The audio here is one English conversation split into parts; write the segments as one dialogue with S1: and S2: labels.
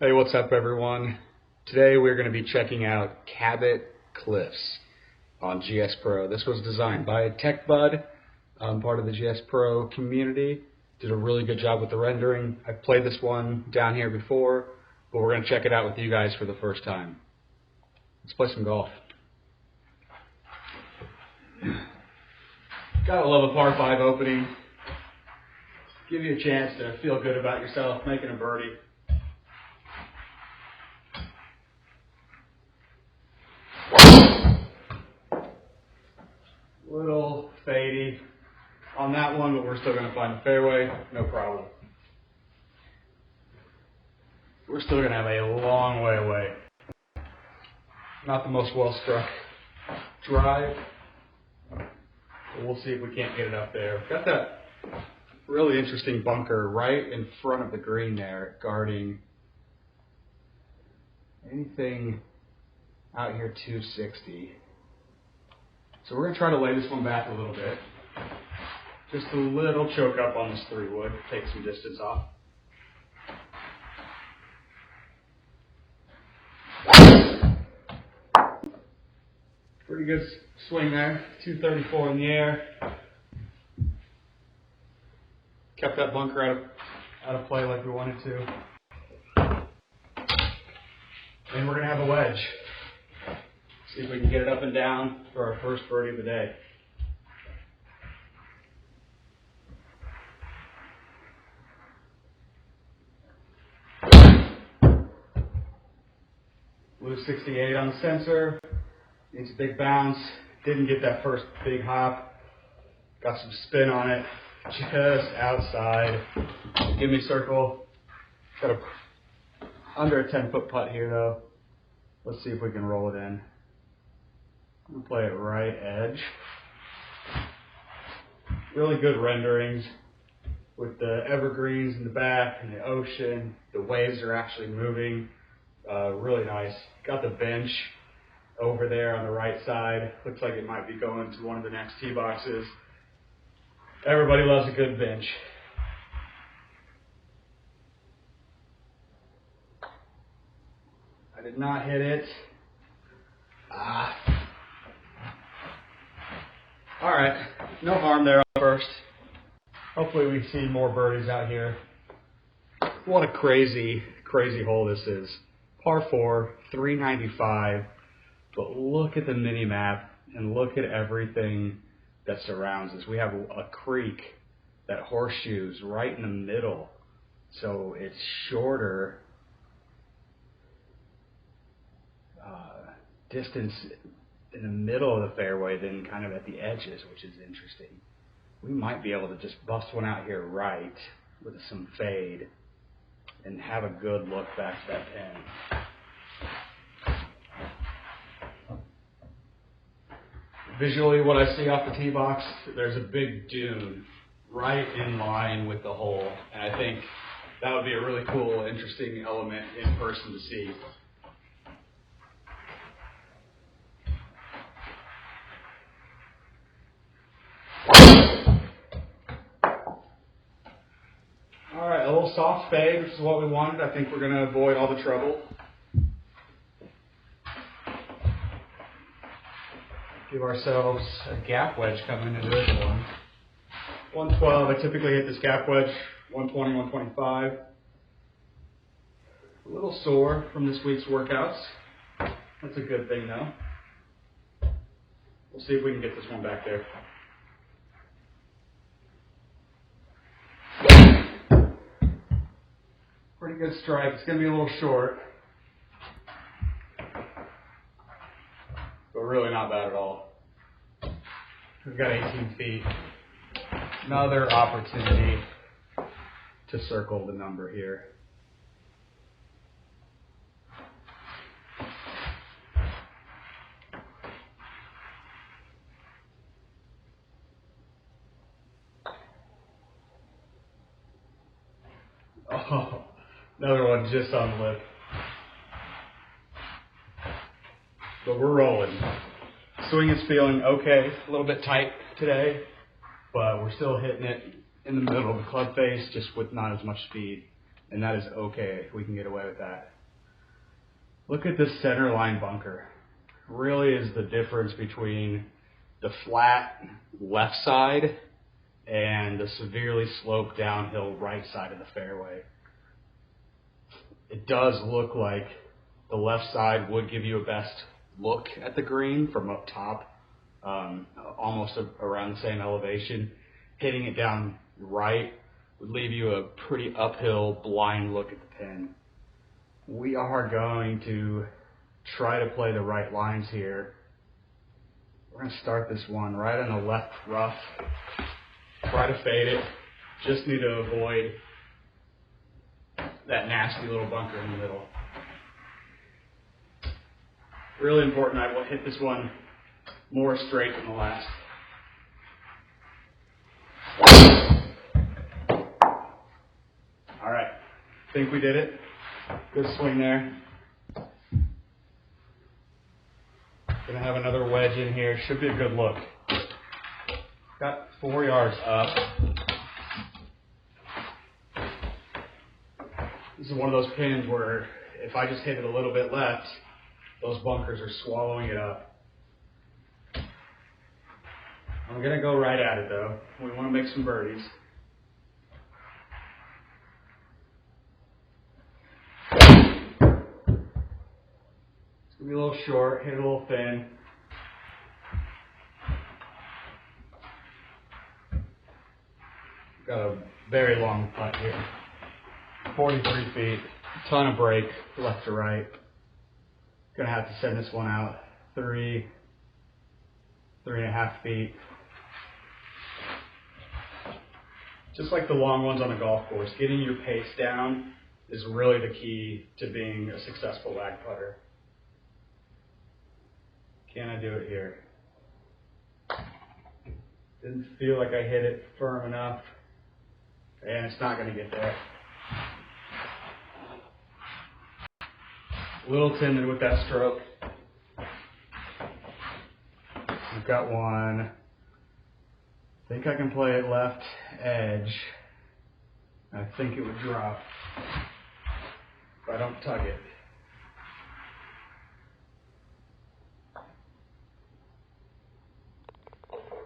S1: Hey, what's up everyone? Today we're going to be checking out Cabot Cliffs on GS Pro. This was designed by a tech bud, part of the GS Pro community. Did a really good job with the rendering. I've played this one down here before, but we're going to check it out with you guys for the first time. Let's play some golf. Gotta love a par 5 opening. Give you a chance to feel good about yourself making a birdie. Little fadey on that one, but we're still going to find the fairway, no problem. We're still going to have a long way away. Not the most well-struck drive, but we'll see if we can't get it up there. Got that really interesting bunker right in front of the green there, guarding anything out here 260. So we're going to try to lay this one back a little bit. Just a little choke up on this 3-wood, take some distance off. Pretty good swing there, 234 in the air. Kept that bunker out of play like we wanted to. And we're going to have a wedge. See if we can get it up and down for our first birdie of the day. Blue 68 on the sensor. Needs a big bounce. Didn't get that first big hop. Got some spin on it. Just outside. Give me circle. Got under a 10-foot putt here though. Let's see if we can roll it in. I'm going to play it right edge. Really good renderings with the evergreens in the back and the ocean. The waves are actually moving. Really nice. Got the bench over there on the right side. Looks like it might be going to one of the next tee boxes. Everybody loves a good bench. I did not hit it. Alright, no harm there first. Hopefully we see more birdies out here. What a crazy, crazy hole this is. Par 4, 395, but look at the mini map and look at everything that surrounds us. We have a creek that horseshoes right in the middle, so it's shorter distance in the middle of the fairway than kind of at the edges, which is interesting. We might be able to just bust one out here right with some fade and have a good look back to that pin. Visually, what I see off the tee box, there's a big dune right in line with the hole, and I think that would be a really cool, interesting element in person to see. Alright, a little soft fade, which is what we wanted. I think we're going to avoid all the trouble. Give ourselves a gap wedge coming into this one. 112, I typically hit this gap wedge, 120, 125. A little sore from this week's workouts. That's a good thing though. We'll see if we can get this one back there. Pretty good strike. It's going to be a little short, but really not bad at all. We've got 18 feet. Another opportunity to circle the number here. Oh. Another one just on the lip. But we're rolling. Swing is feeling okay. A little bit tight today, but we're still hitting it in the middle of the club face, just with not as much speed. and that is okay. We can get away with that. Look at this center line bunker. Really is the difference between the flat left side and the severely sloped downhill right side of the fairway. It does look like the left side would give you a best look at the green from up top, almost around the same elevation. Hitting it down right would leave you a pretty uphill blind look at the pin. We are going to try to play the right lines here. We're going to start this one right on the left rough. Try to fade it. Just need to avoid that nasty little bunker in the middle. Really important, I will hit this one more straight than the last. All right, think we did it. Good swing there. Gonna have another wedge in here. Should be a good look. Got 4 yards up. This is one of those pins where if I just hit it a little bit left, those bunkers are swallowing it up. I'm gonna go right at it though. We want to make some birdies. It's gonna be a little short, hit it a little thin. Got a very long putt here. 43 feet, ton of break left to right. Gonna have to send this one out 3.5 feet. Just like the long ones on the golf course, getting your pace down is really the key to being a successful lag putter. Can I do it here? Didn't feel like I hit it firm enough, and it's not gonna get there. A little timid with that stroke. I've got one. I think I can play it left edge. I think it would drop if I don't tug it.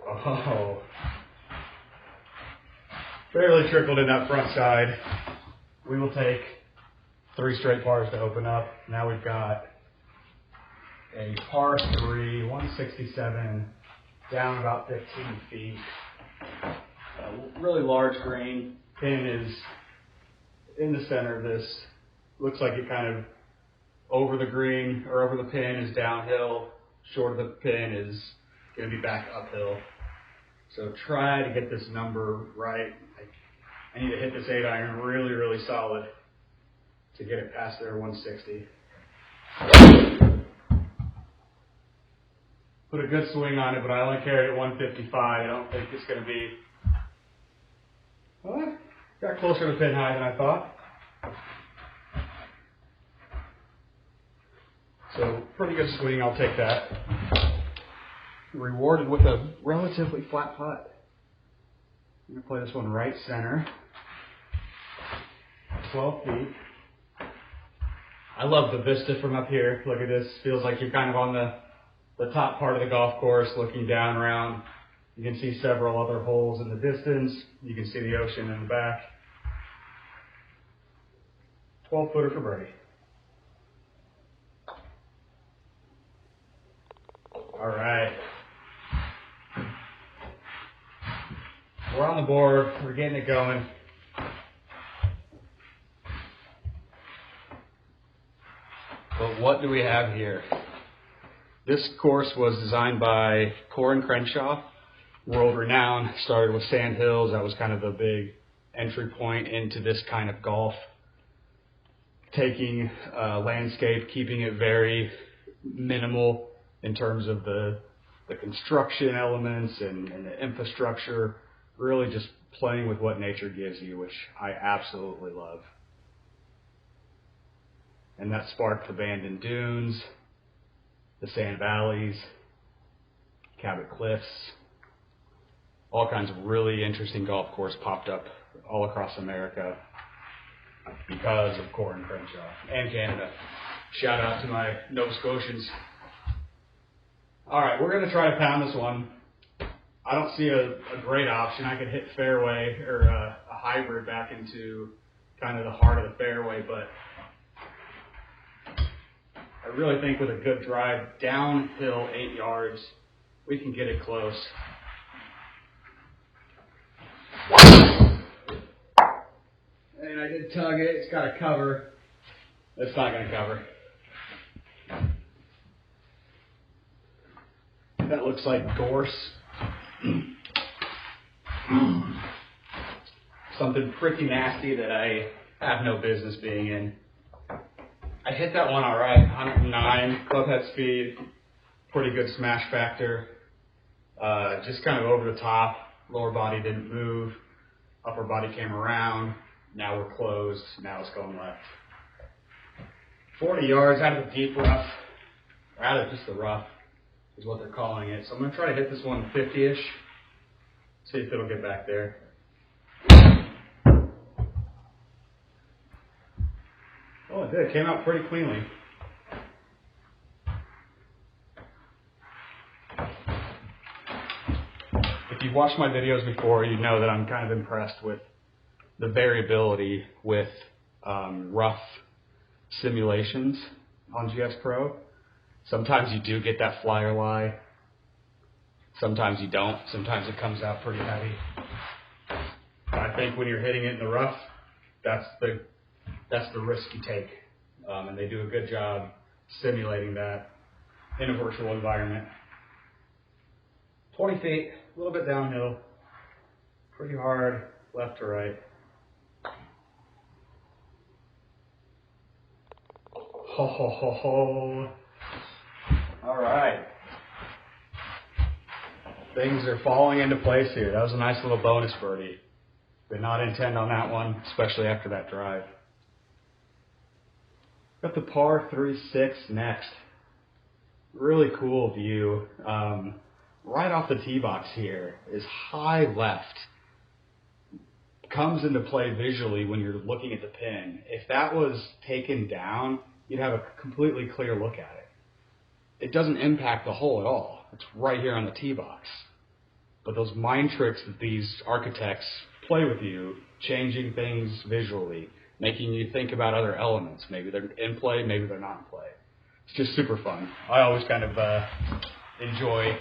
S1: Oh. Barely trickled in that front side. We will take 3 straight pars to open up. Now we've got a par 3, 167, down about 15 feet. A really large green. Pin is in the center of this. Looks like it kind of over the green or over the pin is downhill. Short of the pin is going to be back uphill. So try to get this number right. I need to hit this 8-iron really, really solid to get it past their 160. Put a good swing on it, but I only carried it 155. I don't think it's going to be... Well, got closer to pin high than I thought. So, pretty good swing, I'll take that. Rewarded with a relatively flat putt. I'm going to play this one right center. 12 feet. I love the vista from up here. Look at this. Feels like you're kind of on the top part of the golf course looking down around. You can see several other holes in the distance. You can see the ocean in the back. 12-footer for birdie. All right. We're on the board. We're getting it going. But what do we have here? This course was designed by Corin Crenshaw, world renowned. Started with Sand Hills. That was kind of the big entry point into this kind of golf. Taking landscape, keeping it very minimal in terms of the construction elements and the infrastructure. Really just playing with what nature gives you, which I absolutely love. And that sparked abandoned dunes, the sand valleys, Cabot Cliffs. All kinds of really interesting golf courses popped up all across America. because of Corin Crenshaw and Canada. Shout out to my Nova Scotians. All right, we're going to try to pound this one. I don't see a great option. I could hit fairway or a hybrid back into kind of the heart of the fairway, but I really think with a good drive downhill 8 yards, we can get it close. And I did tug it. It's got a cover. It's not going to cover. That looks like gorse. Something pretty nasty that I have no business being in. I hit that one all right. 109 club head speed. Pretty good smash factor. Just kind of over the top. Lower body didn't move. Upper body came around. Now we're closed. Now it's going left. 40 yards out of the deep rough. Or out of just the rough is what they're calling it. So I'm going to try to hit this one 50-ish. See if it'll get back there. Oh, it did. It came out pretty cleanly. If you've watched my videos before, you know that I'm kind of impressed with the variability with rough simulations on GS Pro. Sometimes you do get that flyer lie. Sometimes you don't. Sometimes it comes out pretty heavy. I think when you're hitting it in the rough, that's the risk you take. And they do a good job simulating that in a virtual environment. 20 feet, a little bit downhill. Pretty hard, left to right. Ho, ho, ho, ho. All right. Things are falling into place here. That was a nice little bonus birdie. Did not intend on that one, especially after that drive. Got the par 3-6 next. Really cool view. Right off the tee box here is high left. Comes into play visually when you're looking at the pin. If that was taken down, you'd have a completely clear look at it. It doesn't impact the hole at all. It's right here on the tee box. But those mind tricks that these architects play with you, changing things visually, making you think about other elements. Maybe they're in play, maybe they're not in play. It's just super fun. I always kind of enjoy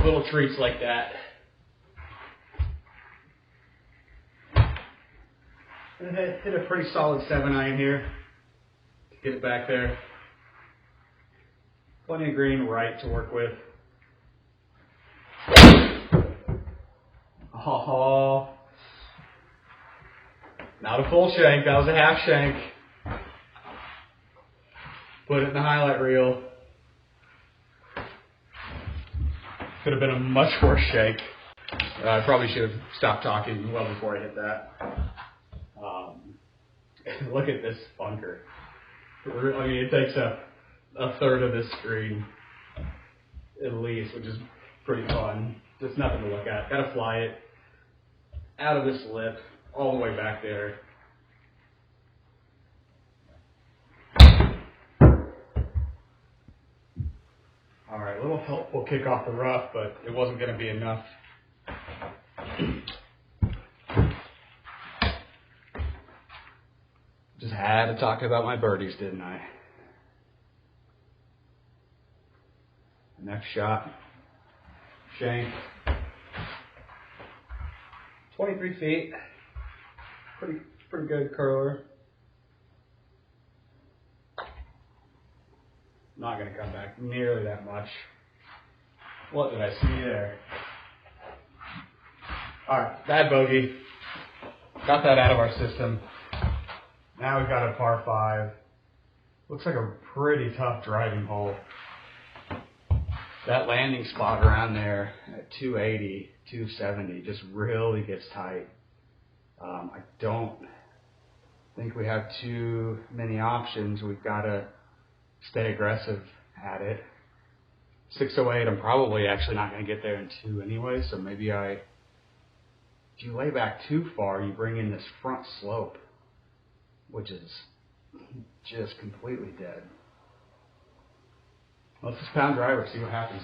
S1: little treats like that. And hit a pretty solid 7-iron here to get it back there. Plenty of green right to work with. Oh, not a full shank, that was a half shank. Put it in the highlight reel. Could have been a much worse shank. I probably should have stopped talking well before I hit that. Look at this bunker. I mean, it takes a third of this screen at least, which is pretty fun. Just nothing to look at. Gotta fly it out of this lip all the way back there. All right, a little helpful kick off the rough, but it wasn't going to be enough. Just had to talk about my birdies, didn't I? Next shot. Shank. 23 feet. Pretty good curler. Not going to come back nearly that much. What did I see there? Alright, bad bogey. Got that out of our system. Now we've got a par 5. Looks like a pretty tough driving hole. That landing spot around there at 280, 270 just really gets tight. I don't think we have too many options. We've got to stay aggressive at it. 608, I'm probably actually not going to get there in 2 anyway, so maybe if you lay back too far, you bring in this front slope. which is just completely dead. Let's just pound driver, see what happens.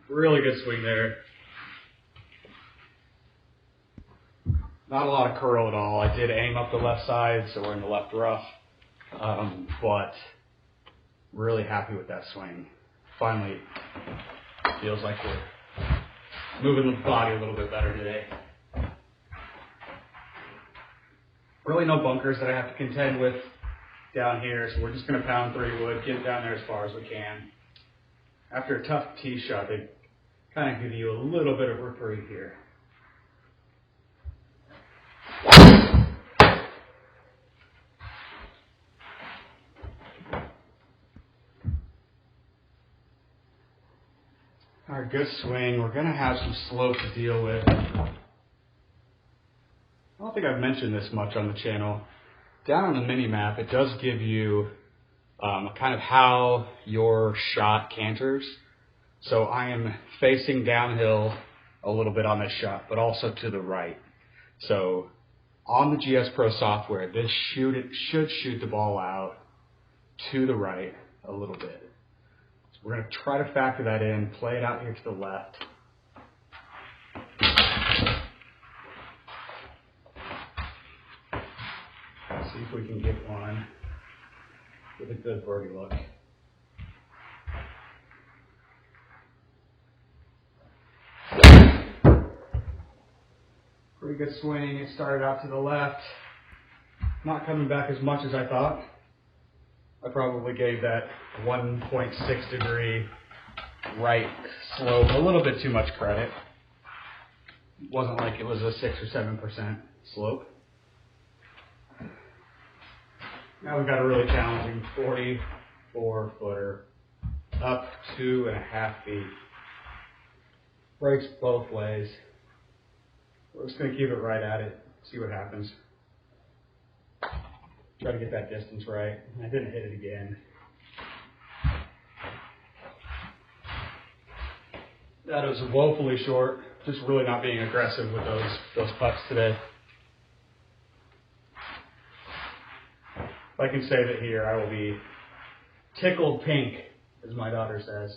S1: Really good swing there. Not a lot of curl at all. I did aim up the left side, so we're in the left rough. But really happy with that swing. Finally, feels like we're moving the body a little bit better today. Really no bunkers that I have to contend with down here, so we're just going to pound 3 wood, get it down there as far as we can. After a tough tee shot, they kind of give you a little bit of reprieve here. All right, good swing. We're going to have some slope to deal with. I don't think I've mentioned this much on the channel. Down on the mini map, it does give you kind of how your shot canters. So I am facing downhill a little bit on this shot, but also to the right. So on the GS Pro software, this should shoot the ball out to the right a little bit. So we're going to try to factor that in, play it out here to the left. See if we can get one with a good birdie look. Pretty good swing. It started out to the left. Not coming back as much as I thought. I probably gave that 1.6 degree right slope a little bit too much credit. It wasn't like it was a 6 or 7% slope. Now we've got a really challenging 44 footer up 2.5 feet. Breaks both ways. We're just going to keep it right at it, see what happens. Try to get that distance right. I didn't hit it again. That was woefully short. Just really not being aggressive with those putts today. If I can save it here, I will be tickled pink, as my daughter says.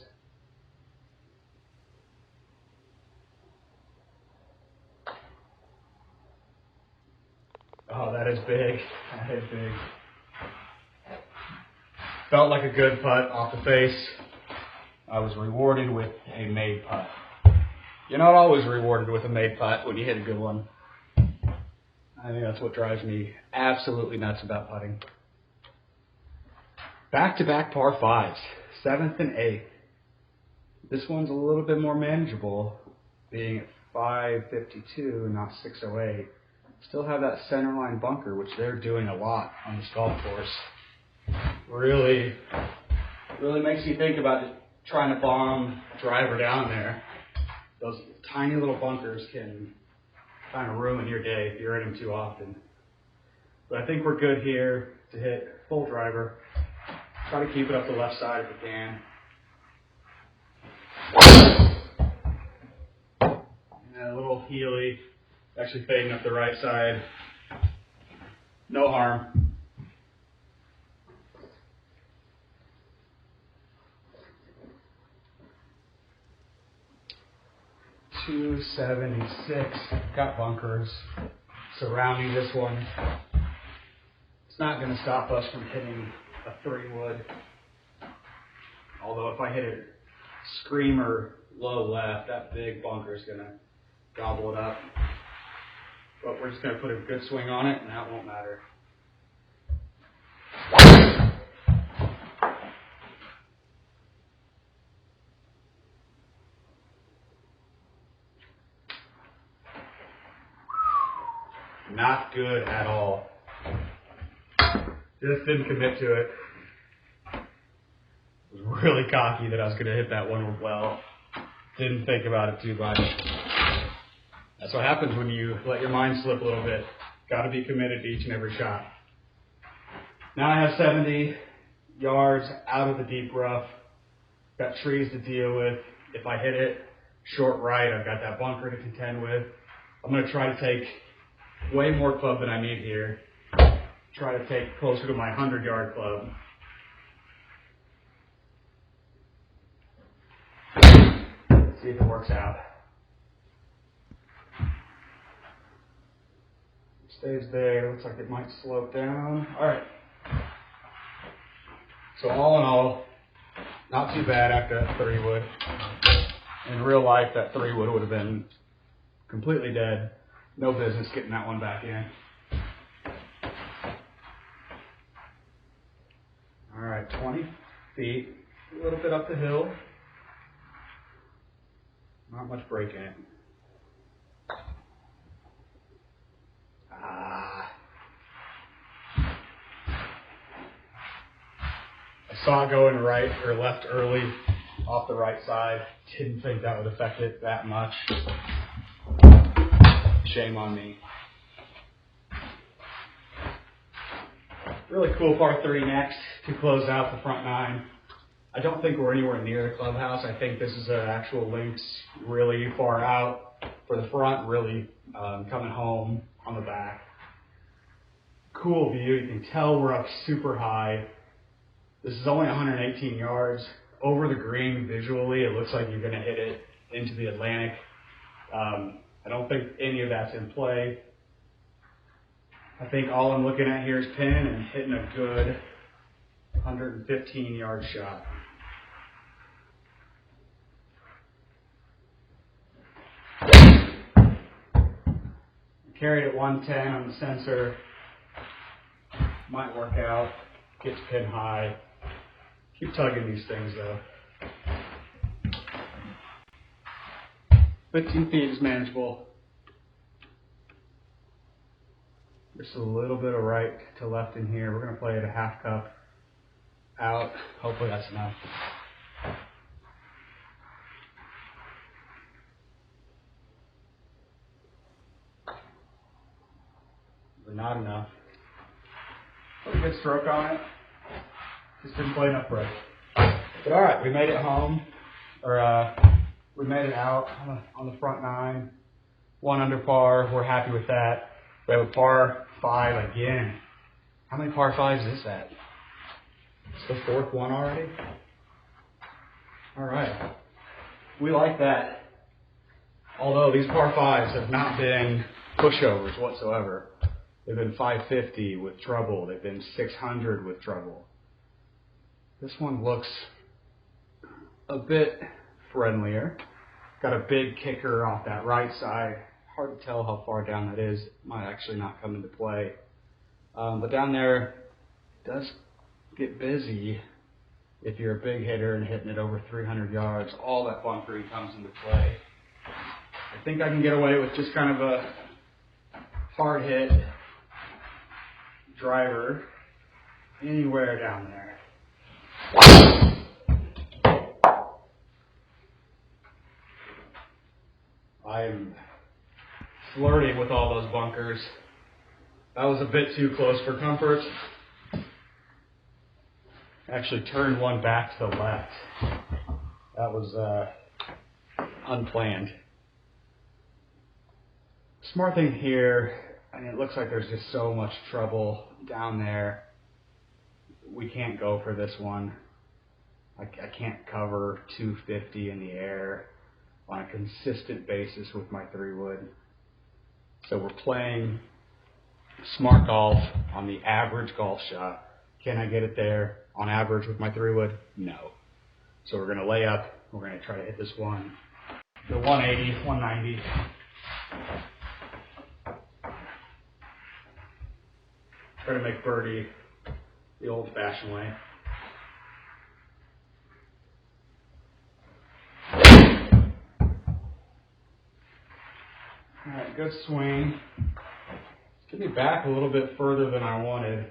S1: Oh, that is big. That is big. Felt like a good putt off the face. I was rewarded with a made putt. You're not always rewarded with a made putt when you hit a good one. I think that's what drives me absolutely nuts about putting. Back-to-back par 5s, 7th and 8th. This one's a little bit more manageable, being at 552, not 608. Still have that center line bunker, which they're doing a lot on this golf course. Really makes you think about trying to bomb a driver down there. Those tiny little bunkers can kind of ruin your day if you're in them too often. But I think we're good here to hit full driver. Try to keep it up the left side if we can. And a little heely. Actually fading up the right side. No harm. .276. Got bunkers surrounding this one. It's not going to stop us from hitting a 3-wood. Although if I hit a screamer low left, that big bunker is going to gobble it up. But we're just going to put a good swing on it, and that won't matter. Not good at all. Just didn't commit to it. Was really cocky that I was going to hit that one well. Didn't think about it too much. That's what happens when you let your mind slip a little bit. Got to be committed to each and every shot. Now I have 70 yards out of the deep rough. Got trees to deal with. If I hit it short right, I've got that bunker to contend with. I'm going to try to take way more club than I need here. Try to take closer to my 100-yard club. See if it works out. Stays there. Looks like it might slope down. All right. So all in all, not too bad after that 3-wood. In real life, that 3-wood would have been completely dead. No business getting that one back in. All right, 20 feet, a little bit up the hill. Not much break in it. I saw it going right or left early off the right side. Didn't think that would affect it that much. Shame on me. Really cool par 3 next to close out the front 9. I don't think we're anywhere near the clubhouse. I think this is an actual links really far out for the front, really coming home on the back. Cool view. You can tell we're up super high. This is only 118 yards. Over the green visually, it looks like you're going to hit it into the Atlantic. I don't think any of that's in play. I think all I'm looking at here is pin and hitting a good 115-yard shot. Carried at 110 on the sensor. Might work out. Gets pin high. Keep tugging these things though. 15 feet is manageable. Just a little bit of right to left in here. We're going to play it a half cup out. Hopefully that's enough. But not enough. Put a good stroke on it. Just didn't play enough right. But alright, we made it home. We made it out on the front 9. 1 under par. We're happy with that. We have a par 5 again. How many par 5s is that? It's the 4th one already? Alright. We like that. Although these par 5s have not been pushovers whatsoever. They've been 550 with trouble. They've been 600 with trouble. This one looks a bit friendlier. Got a big kicker off that right side. Hard to tell how far down that is. It might actually not come into play. But down there, it does get busy if you're a big hitter and hitting it over 300 yards. All that bunkering comes into play. I think I can get away with just kind of a hard hit driver anywhere down there. I'm flirting with all those bunkers. That was a bit too close for comfort. Actually turned one back to the left. That was unplanned. Smart thing here, and it looks like there's just so much trouble down there. We can't go for this one. I can't cover 250 in the air on a consistent basis with my 3-wood. So we're playing smart golf on the average golf shot. Can I get it there on average with my 3-wood? No. So we're going to lay up. We're going to try to hit this one. The 180, 190. Try to make birdie the old-fashioned way. Alright, good swing. Get me back a little bit further than I wanted.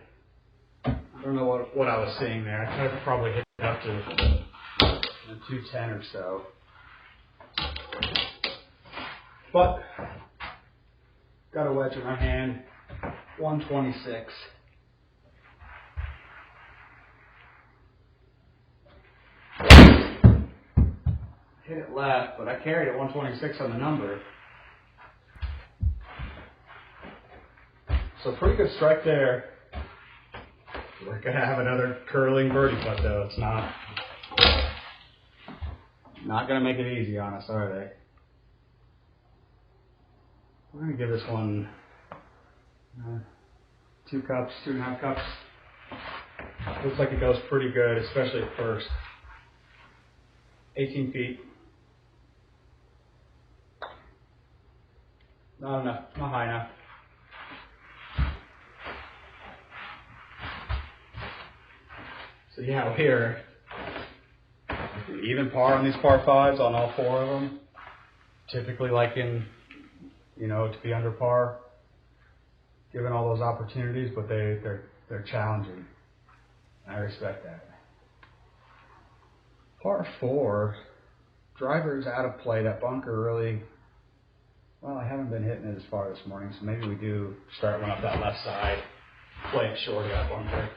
S1: I don't know what I was seeing there. I could have probably hit it up to 210 or so. But got a wedge in my hand. 126. Hit it left, but I carried it 126 on the number. So pretty good strike there. We're going to have another curling birdie putt though. It's not going to make it easy on us, are they? We're going to give this one 2 cups, 2.5 cups. Looks like it goes pretty good, especially at first. 18 feet. Not enough, not high enough. So yeah, here, even par on these par 5s on all 4 of them. Typically liking, to be under par, given all those opportunities, but they're challenging. I respect that. Par 4, driver's out of play. That bunker really, well, I haven't been hitting it as far this morning, so maybe we do start one up that left side, play it short of that bunker.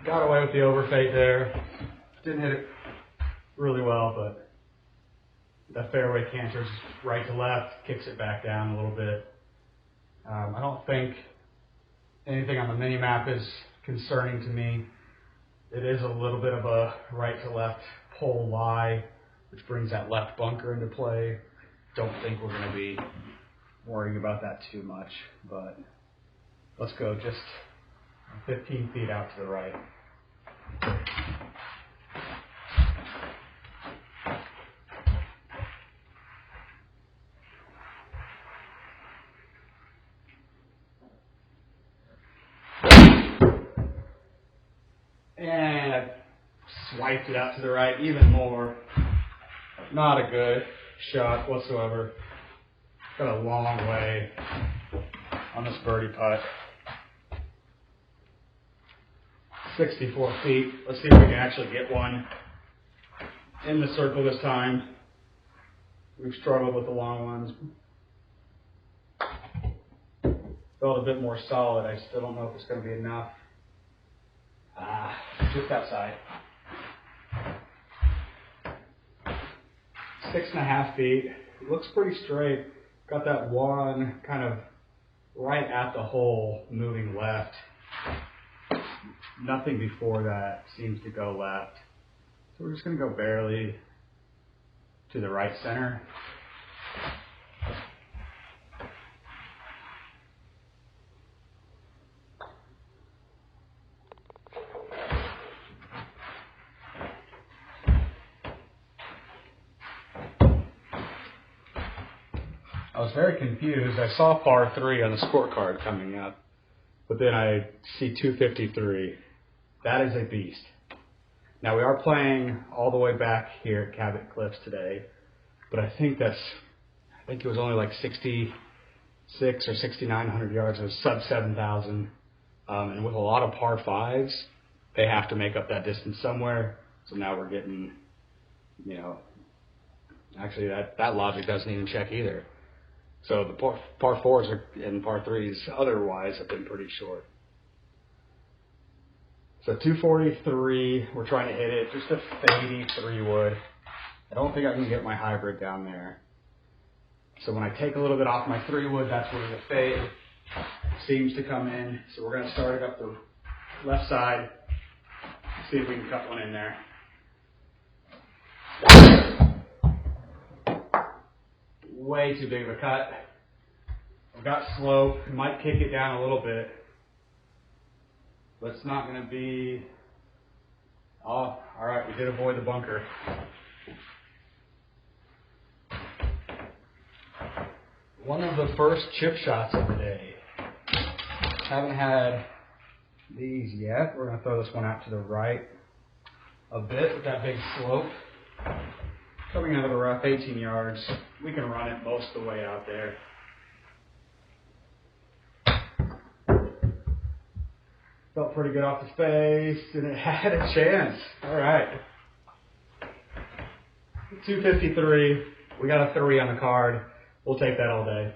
S1: Got away with the overfate there. Didn't hit it really well, but the fairway canters right to left, kicks it back down a little bit. I don't think anything on the mini map is concerning to me. It is a little bit of a right to left pole lie, which brings that left bunker into play. Don't think we're going to be worrying about that too much, but let's go just 15 feet out to the right. And I swiped it out to the right even more. Not a good shot whatsoever. Got a long way on this birdie putt. 64 feet. Let's see if we can actually get one in the circle this time. We've struggled with the long ones. Felt a bit more solid. I still don't know if it's going to be enough. Just outside. 6.5 feet. It looks pretty straight. Got that one kind of right at the hole moving left. Nothing before that seems to go left. So we're just going to go barely to the right center. I was very confused. I saw par 3 on the scorecard coming up, but then I see 253. That is a beast. Now we are playing all the way back here at Cabot Cliffs today, but I think it was only like 66 or 6,900 yards. It was sub 7,000, and with a lot of par 5s, they have to make up that distance somewhere. So now we're getting, actually that logic doesn't even check either. So the par 4s and par 3s otherwise have been pretty short. So 243, we're trying to hit it, just a fadey 3-wood. I don't think I can get my hybrid down there. So when I take a little bit off my 3-wood, that's where the fade seems to come in. So we're going to start it up the left side, see if we can cut one in there. Way too big of a cut. I've got slope, might kick it down a little bit. But it's not going to be, all right, we did avoid the bunker. One of the first chip shots of the day. Haven't had these yet. We're going to throw this one out to the right a bit with that big slope. Coming out of the rough, 18 yards. We can run it most of the way out there. Felt pretty good off the face, and it had a chance. All right. 253. We got a 3 on the card. We'll take that all day.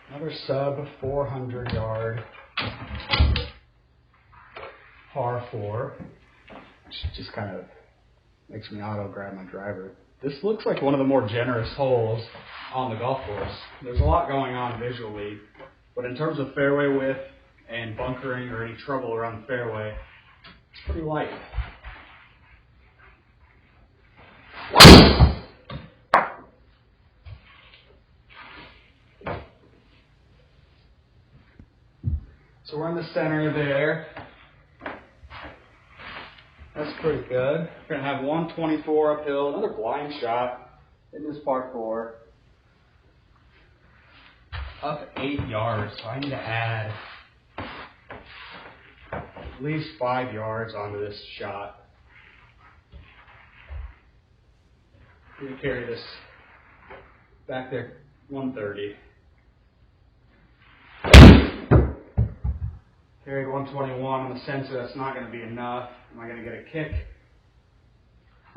S1: Another sub 400 yard par 4, which just kind of makes me auto grab my driver. This looks like one of the more generous holes on the golf course. There's a lot going on visually, but in terms of fairway width and bunkering or any trouble around the fairway, it's pretty light. So we're in the center there. That's pretty good. We're going to have 124 uphill, another blind shot in this par 4. Up 8 yards, so I need to add at least 5 yards onto this shot. I'm going to carry this back there, 130. Carried 121 on the sensor. That's not going to be enough. Am I going to get a kick?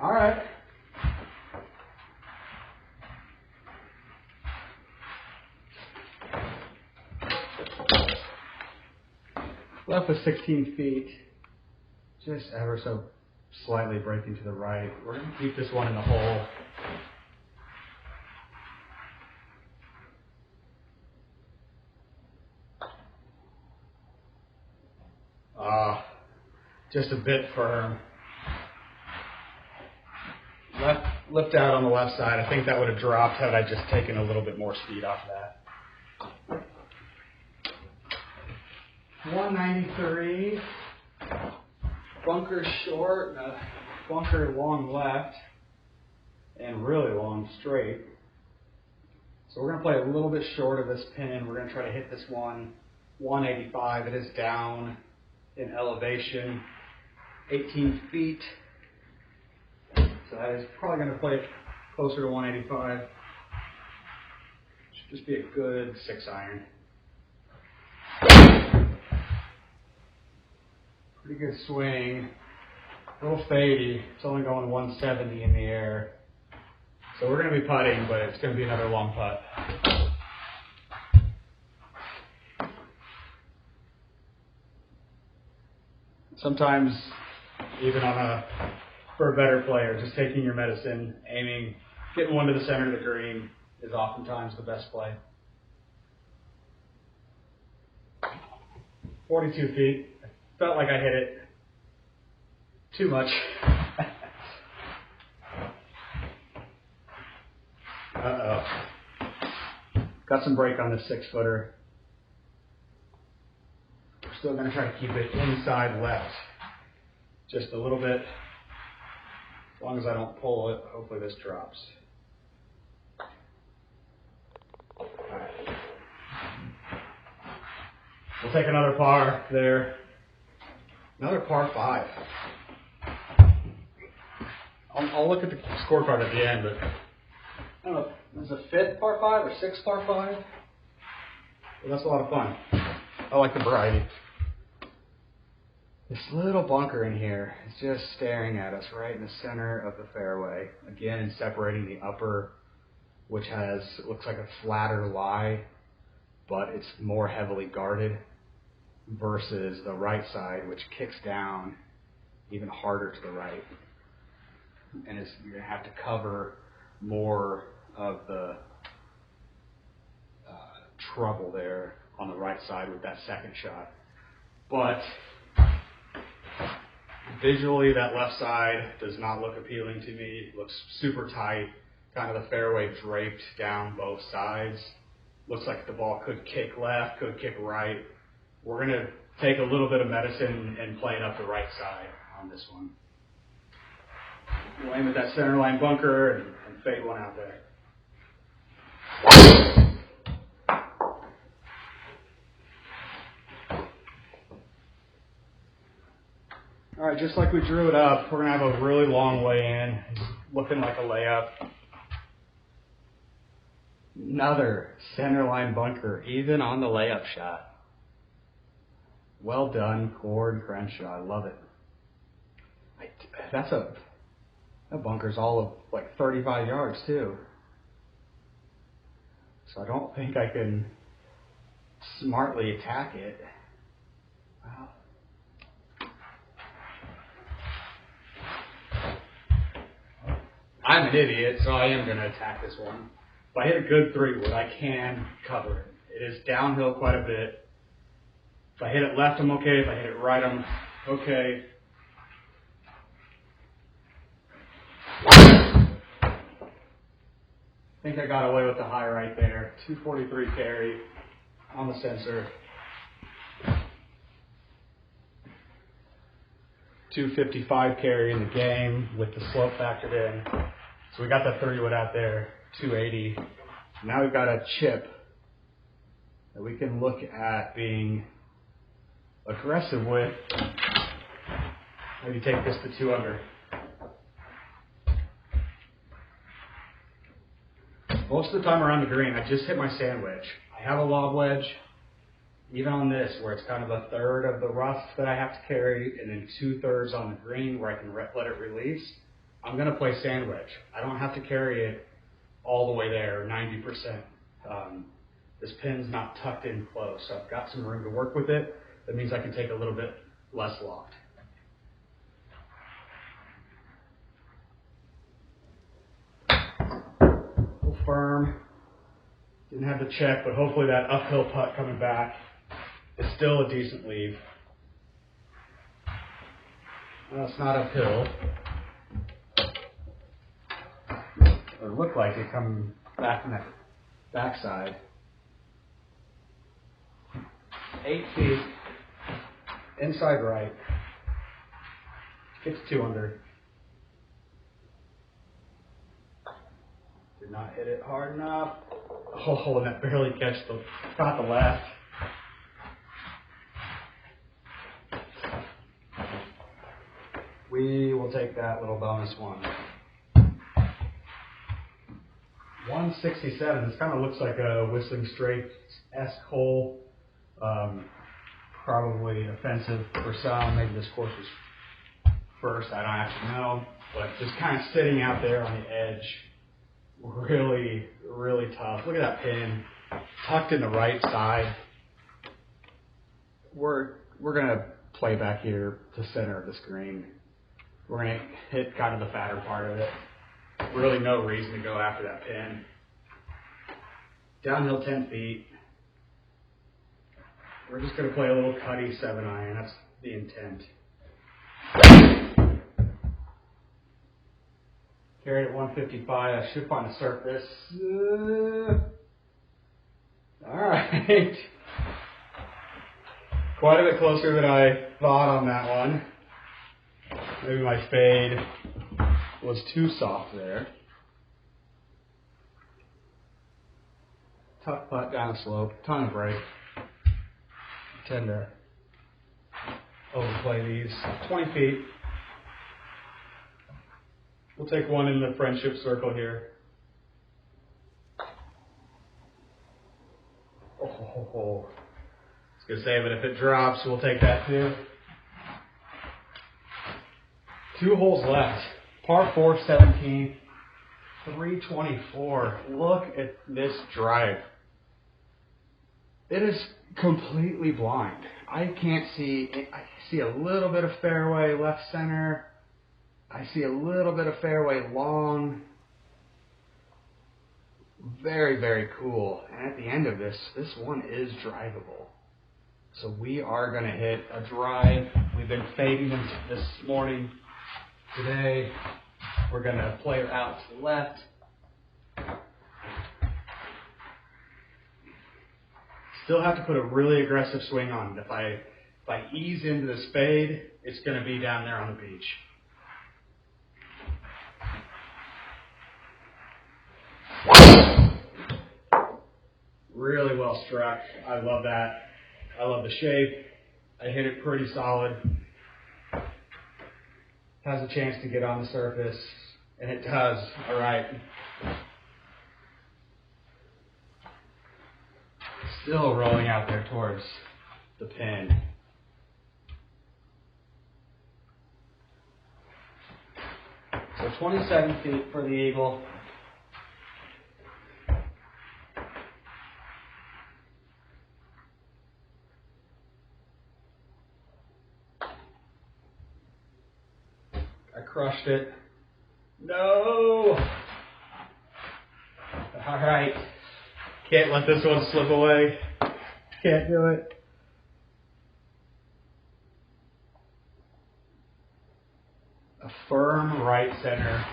S1: All right. Left with 16 feet. Just ever so slightly breaking to the right. We're going to keep this one in the hole. Just a bit firm. Lift out on the left side. I think that would have dropped had I just taken a little bit more speed off that. 193. Bunker short, bunker long left, and really long straight. So we're going to play a little bit short of this pin. We're going to try to hit this one 185. It is down in elevation 18 feet. So that is probably going to play it closer to 185. Should just be a good 6-iron. Pretty good swing. A little fadey. It's only going 170 in the air. So we're going to be putting, but it's going to be another long putt. Sometimes, even for a better player, just taking your medicine, aiming, getting one to the center of the green is oftentimes the best play. 42 feet. Felt like I hit it too much. Uh-oh. Got some break on this 6-footer. We're still going to try to keep it inside left. Just a little bit. As long as I don't pull it, hopefully this drops. All right. We'll take another par there. Another par 5. I'll look at the scorecard at the end, but I don't know, is it 5th par 5 or 6th par 5? Well, that's a lot of fun. I like the variety. This little bunker in here is just staring at us right in the center of the fairway. Again, separating the upper, which looks like a flatter lie, but it's more heavily guarded, versus the right side, which kicks down even harder to the right. And you're going to have to cover more of the trouble there on the right side with that second shot. But visually, that left side does not look appealing to me. It looks super tight, kind of the fairway draped down both sides. Looks like the ball could kick left, could kick right. We're going to take a little bit of medicine and play it up the right side on this one. We'll aim at that center line bunker and fade one out there. Alright, just like we drew it up, we're going to have a really long way in. It's looking like a layup. Another centerline bunker, even on the layup shot. Well done, Cord Crenshaw. I love it. That bunker's all of like 35 yards too. So I don't think I can smartly attack it. Wow. I'm an idiot, so I am going to attack this one. If I hit a good 3-wood, I can cover it. It is downhill quite a bit. If I hit it left, I'm okay. If I hit it right, I'm okay. I think I got away with the high right there. 243 carry on the sensor. 255 carry in the game with the slope factored in. So we got that 30-wood out there, 280. Now we've got a chip that we can look at being aggressive with. Maybe take this to 2 under. Most of the time around the green, I just hit my sand wedge. I have a lob wedge, even on this, where it's kind of a third of the rough that I have to carry, and then 2/3 on the green where I can let it release. I'm going to play sand wedge. I don't have to carry it all the way there, 90%. This pin's not tucked in close, so I've got some room to work with it. That means I can take a little bit less loft. Firm. Didn't have the check, but hopefully that uphill putt coming back is still a decent lead. Well, it's not uphill. It looked like it coming back from that backside. 8 feet. Inside right. Gets 2 under. Did not hit it hard enough. Oh, and that barely got the left. We will take that little bonus one. 167. This kind of looks like a Whistling Straits-esque hole. Probably offensive for some. Maybe this course was first. I don't actually know. But just kind of sitting out there on the edge. Really, really tough. Look at that pin tucked in the right side. We're gonna play back here to center of the screen. We're gonna hit kind of the fatter part of it. Really no reason to go after that pin. Downhill 10 feet. We're just gonna play a little cutty 7-iron. That's the intent. Carried at 155. I should find the surface. All right. Quite a bit closer than I thought on that one. Maybe my fade was too soft there. Tough putt down the slope. Ton of break. Tend to overplay these. 20 feet. We'll take one in the friendship circle here. Oh, I was going to say, but if it drops, we'll take that too. 2 holes left. Par 4, 17, 324. Look at this drive. It is completely blind. I can't see it. I see a little bit of fairway left center. I see a little bit of fairway long. Very, very cool. And at the end of this one is drivable. So we are going to hit a drive. We've been fading them this morning. Today, we're going to play it out to the left. Still have to put a really aggressive swing on it. If I ease into the spade, it's going to be down there on the beach. Really well struck. I love that. I love the shape. I hit it pretty solid. has a chance to get on the surface, and it does. All right. Still rolling out there towards the pin. So 27 feet for the eagle. I crushed it. No! All right. Can't let this one slip away. Can't do it. A firm right center.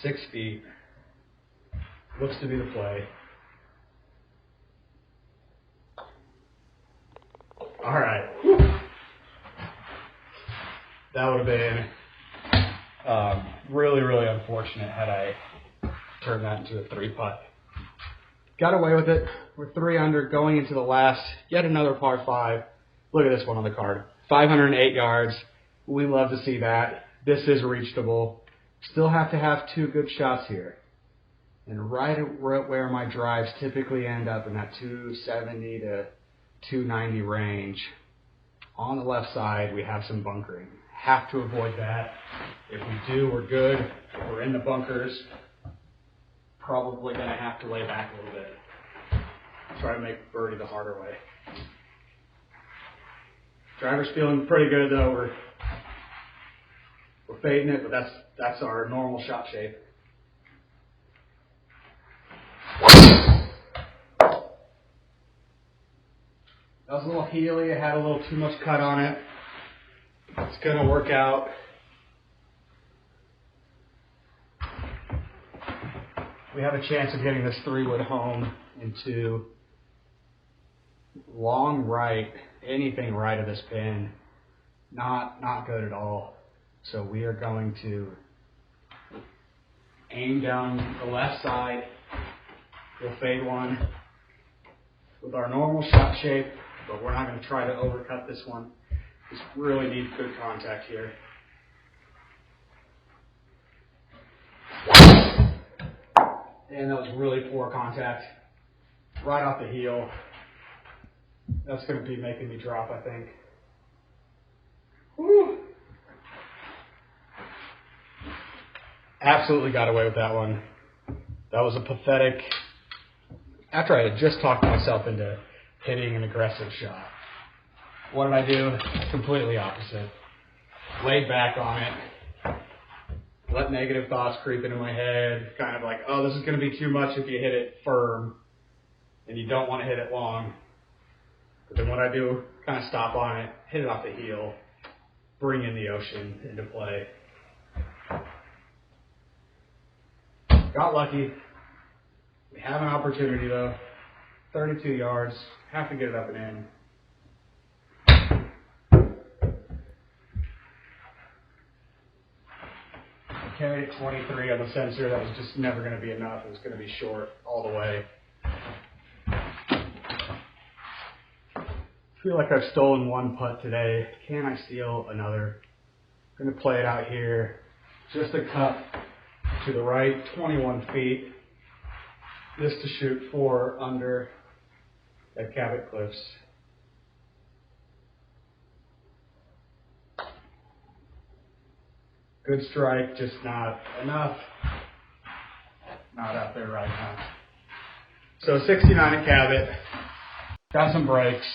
S1: 6 feet. Looks to be the play. All right. Whew. That would have been really, really unfortunate had I turned that into a 3-putt. Got away with it. We're 3 under going into the last, yet another par 5. Look at this one on the card. 508 yards. We love to see that. This is reachable. Still have to have 2 good shots here. And right where my drives typically end up in that 270 to 290 range. On the left side, we have some bunkering. Have to avoid that. If we do, we're good. If we're in the bunkers, probably going to have to lay back a little bit. Try to make birdie the harder way. Driver's feeling pretty good though. We're fading it, but that's our normal shot shape. That was a little heely. It had a little too much cut on it. It's going to work out. We have a chance of getting this 3-wood home into long right, anything right of this pin. Not good at all. So we are going to aim down the left side. We'll fade one with our normal shot shape, but we're not going to try to overcut this one. Just really need good contact here. And that was really poor contact. Right off the heel. That's going to be making me drop, I think. Woo. Absolutely got away with that one. That was a pathetic... After I had just talked myself into hitting an aggressive shot. What did I do? Completely opposite. Laid back on it. Let negative thoughts creep into my head. Kind of like, oh, this is going to be too much if you hit it firm. And you don't want to hit it long. But then what I do, kind of stop on it, hit it off the heel, bring in the ocean into play. Got lucky. We have an opportunity though. 32 yards. Have to get it up and in. I carried it 23 on the sensor. That was just never going to be enough. It was going to be short all the way. I feel like I've stolen one putt today. Can I steal another? I'm going to play it out here. Just a cut to the right, 21 feet. This to shoot 4 under at Cabot Cliffs. Good strike, just not enough. Not out there right now. So 69 at Cabot. Got some breaks.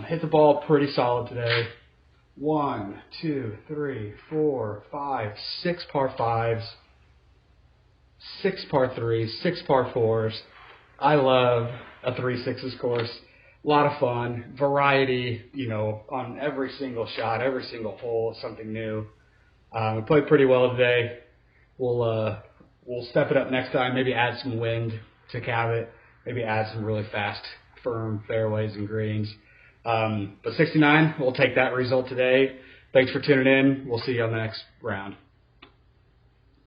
S1: Hit the ball pretty solid today. 1, 2, 3, 4, 5, 6 par 5s. 6 par 3s, 6 par 4s. I love a 3-6s course. A lot of fun. Variety, on every single shot, every single hole, something new. We played pretty well today. We'll step it up next time. Maybe add some wind to Cabot. Maybe add some really fast, firm fairways and greens. But 69, we'll take that result today. Thanks for tuning in. We'll see you on the next round.